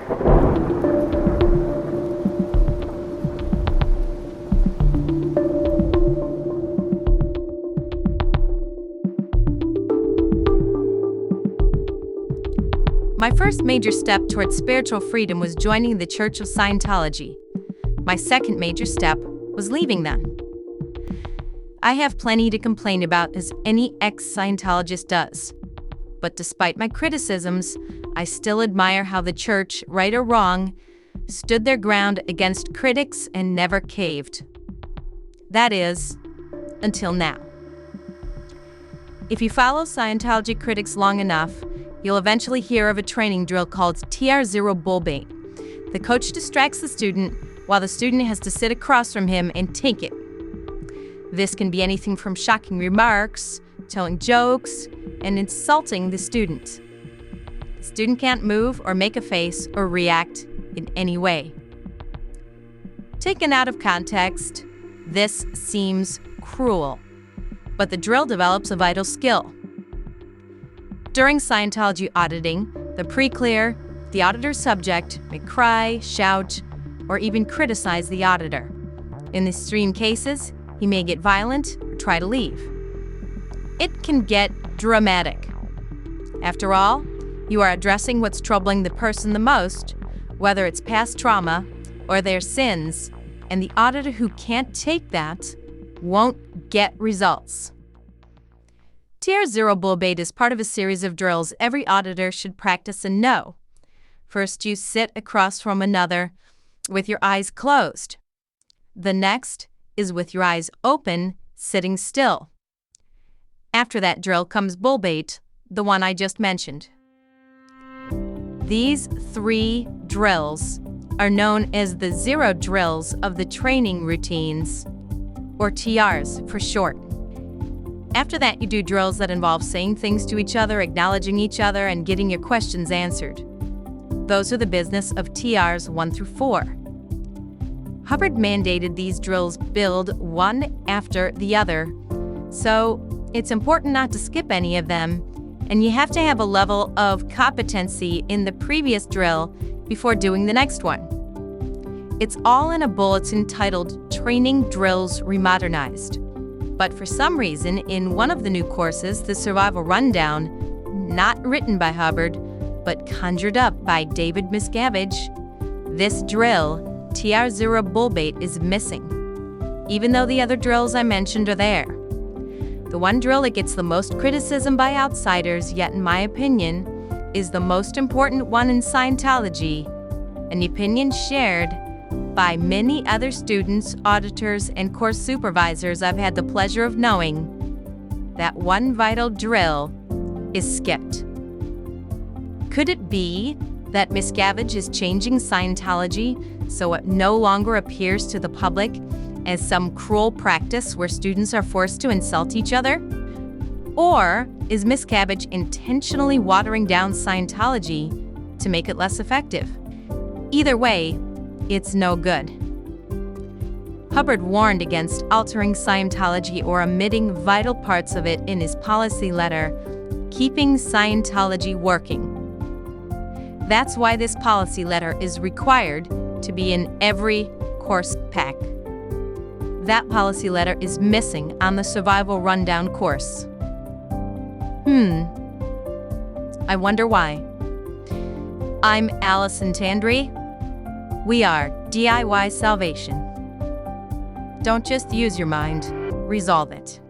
My first major step towards spiritual freedom was joining the Church of Scientology. My second major step was leaving them. I have plenty to complain about, as any ex-Scientologist does. But despite my criticisms, I still admire how the church, right or wrong, stood their ground against critics and never caved. That is, until now. If you follow Scientology critics long enough, you'll eventually hear of a training drill called TR0 bull bait. The coach distracts the student while the student has to sit across from him and take it. This can be anything from shocking remarks, telling jokes, and insulting the student. The student can't move or make a face or react in any way. Taken out of context, this seems cruel, but the drill develops a vital skill. During Scientology auditing, the pre-clear, the auditor's subject may cry, shout, or even criticize the auditor. In extreme cases, he may get violent or try to leave. It can get dramatic. After all, you are addressing what's troubling the person the most, whether it's past trauma or their sins, and the auditor who can't take that won't get results. TR0 bull bait is part of a series of drills every auditor should practice and know. First, you sit across from another with your eyes closed. The next is with your eyes open, sitting still. After that drill comes bull bait, the one I just mentioned. These 3 drills are known as the 0 drills of the training routines, or TRs for short. After that, you do drills that involve saying things to each other, acknowledging each other, and getting your questions answered. Those are the business of TRs 1 through 4. Hubbard mandated these drills build one after the other, so it's important not to skip any of them, and you have to have a level of competency in the previous drill before doing the next one. It's all in a bulletin titled Training Drills Remodernized. But for some reason, in one of the new courses, the Survival Rundown, not written by Hubbard, but conjured up by David Miscavige, this drill, TR0 bull bait, is missing, even though the other drills I mentioned are there. The one drill that gets the most criticism by outsiders, yet in my opinion, is the most important one in Scientology, an opinion shared by many other students, auditors, and course supervisors I've had the pleasure of knowing. That one vital drill is skipped. Could it be that Miscavige is changing Scientology so it no longer appears to the public as some cruel practice where students are forced to insult each other? Or is Miscavige intentionally watering down Scientology to make it less effective? Either way, it's no good. Hubbard warned against altering Scientology or omitting vital parts of it in his policy letter, Keeping Scientology Working. That's why this policy letter is required to be in every course pack. That policy letter is missing on the Survival Rundown course. I wonder why. I'm Allison Tandry. We are DIY Salvation. Don't just use your mind, resolve it.